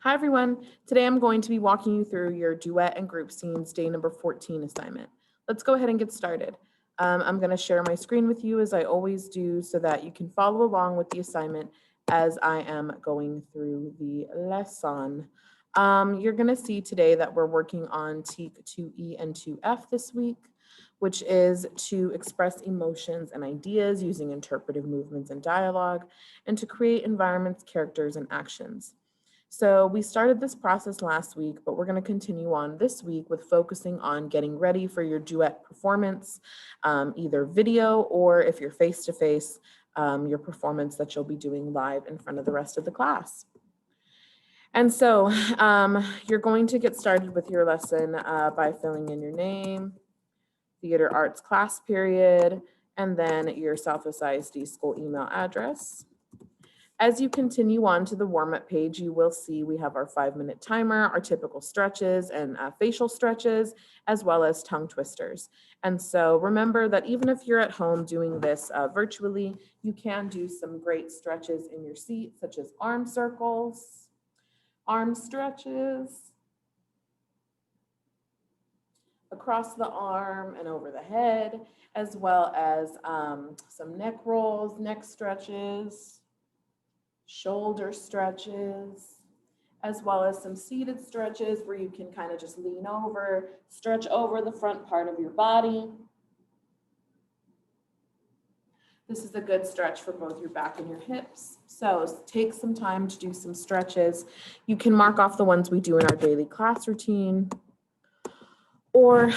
Hi, everyone. Today I'm going to be walking you through your duet and group scenes day number 14 assignment. Let's go ahead and get started. I'm going to share my screen with you as I always do so that you can follow along with the assignment as I am going through the lesson. You're going to see today that we're working on TEAC 2E and 2F this week, which is to express emotions and ideas using interpretive movements and dialogue, and to create environments, characters, and actions. So we started this process last week, but we're going to continue on this week with focusing on getting ready for your duet performance, either video or if you're face-to-face, your performance that you'll be doing live in front of the rest of the class. And so you're going to get started with your lesson by filling in your name, theater arts class period, and then your Southwest ISD school email address. As you continue on to the warm-up page, you will see we have our 5-minute timer, our typical stretches and facial stretches, as well as tongue twisters. And so remember that even if you're at home doing this virtually, you can do some great stretches in your seat, such as arm circles, arm stretches, across the arm and over the head, as well as some neck rolls, neck stretches, shoulder stretches, as well as some seated stretches where you can kind of just lean over, stretch over the front part of your body. This is a good stretch for both your back and your hips. So take some time to do some stretches. You can mark off the ones we do in our daily class routine. Or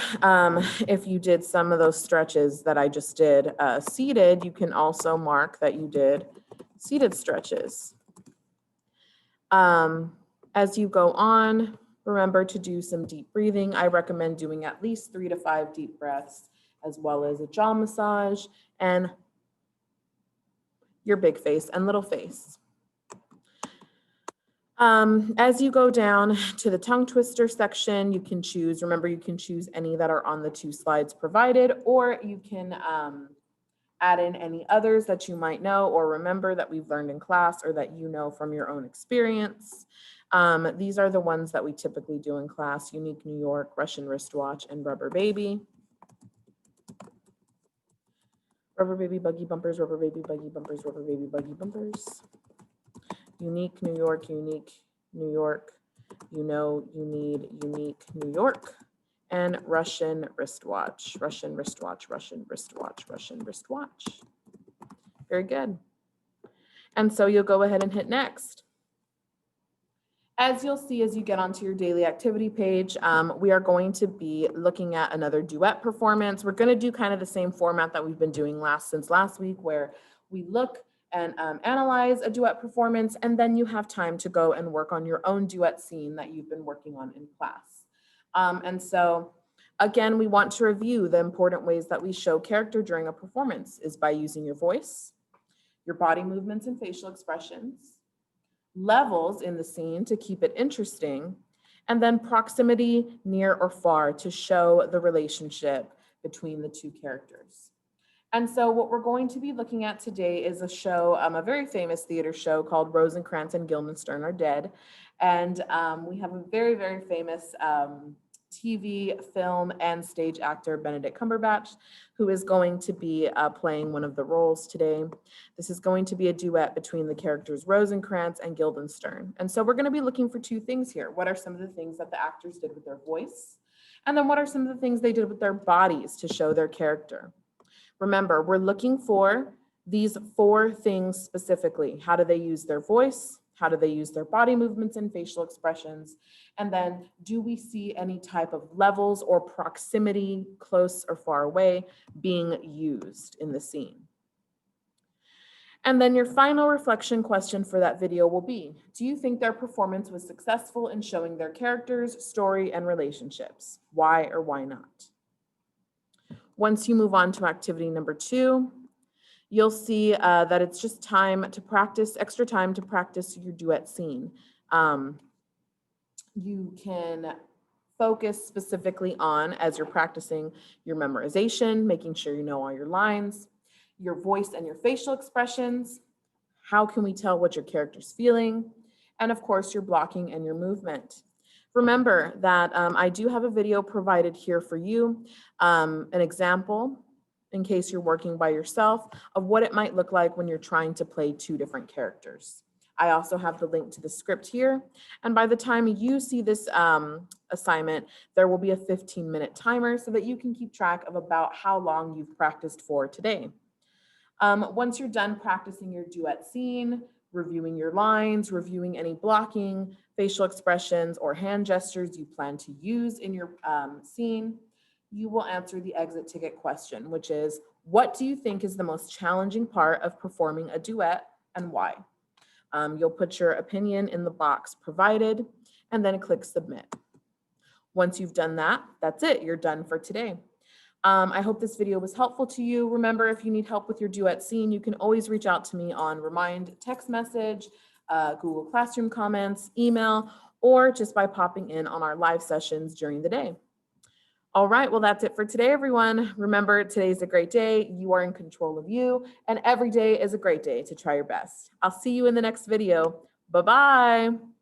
if you did some of those stretches that I just did seated, you can also mark that you did seated stretches. As you go on, remember to do some deep breathing. I recommend doing at least 3 to 5 deep breaths, as well as a jaw massage and your big face and little face. As you go down to the tongue twister section, you can choose, remember you can choose any that are on the 2 slides provided, or you can add in any others that you might know or remember that we've learned in class or that you know from your own experience. These are the ones that we typically do in class: Unique New York, Russian Wristwatch, and Rubber Baby. Rubber Baby, Buggy Bumpers, Rubber Baby, Buggy Bumpers, Rubber Baby, Buggy Bumpers. Unique New York, Unique New York, you know you need Unique New York. And Russian Wristwatch, Russian Wristwatch, Russian Wristwatch, Russian Wristwatch. Very good. And so you'll go ahead and hit next. As you'll see as you get onto your daily activity page, we are going to be looking at another duet performance. We're going to do kind of the same format that we've been doing since last week, where we look and analyze a duet performance, and then you have time to go and work on your own duet scene that you've been working on in class. And so, again, we want to review the important ways that we show character during a performance is by using your voice, your body movements and facial expressions, levels in the scene to keep it interesting, and then proximity, near or far, to show the relationship between the 2 characters. And so what we're going to be looking at today is a show, a very famous theater show called Rosencrantz and Guildenstern Are Dead. And we have a very, very famous TV, film, and stage actor, Benedict Cumberbatch, who is going to be playing one of the roles today. This is going to be a duet between the characters Rosencrantz and Guildenstern. And so we're going to be looking for 2 things here. What are some of the things that the actors did with their voice? And then what are some of the things they did with their bodies to show their character? Remember, we're looking for these 4 things specifically. How do they use their voice? How do they use their body movements and facial expressions? And then do we see any type of levels or proximity, close or far away, being used in the scene? And then your final reflection question for that video will be, do you think their performance was successful in showing their characters, story, and relationships? Why or why not? Once you move on to activity number 2, you'll see that it's just time to practice, extra time to practice your duet scene. You can focus specifically on, as you're practicing, your memorization, making sure you know all your lines, your voice and your facial expressions. How can we tell what your character's feeling? and of course your blocking and your movement. Remember that I do have a video provided here for you, an example in case you're working by yourself of what it might look like when you're trying to play two different characters. I also have the link to the script here. And by the time you see this assignment, there will be a 15-minute timer so that you can keep track of about how long you've practiced for today. Once you're done practicing your duet scene, reviewing your lines, reviewing any blocking, facial expressions, or hand gestures you plan to use in your scene, you will answer the exit ticket question, which is, what do you think is the most challenging part of performing a duet and why? You'll put your opinion in the box provided and then click submit. Once you've done that, that's it. You're done for today. I hope this video was helpful to you. Remember, if you need help with your duet scene, you can always reach out to me on Remind text message, Google Classroom comments, email, or just by popping in on our live sessions during the day. All right, well, that's it for today, everyone. Remember, today's a great day. You are in control of you, and every day is a great day to try your best. I'll see you in the next video. Bye-bye.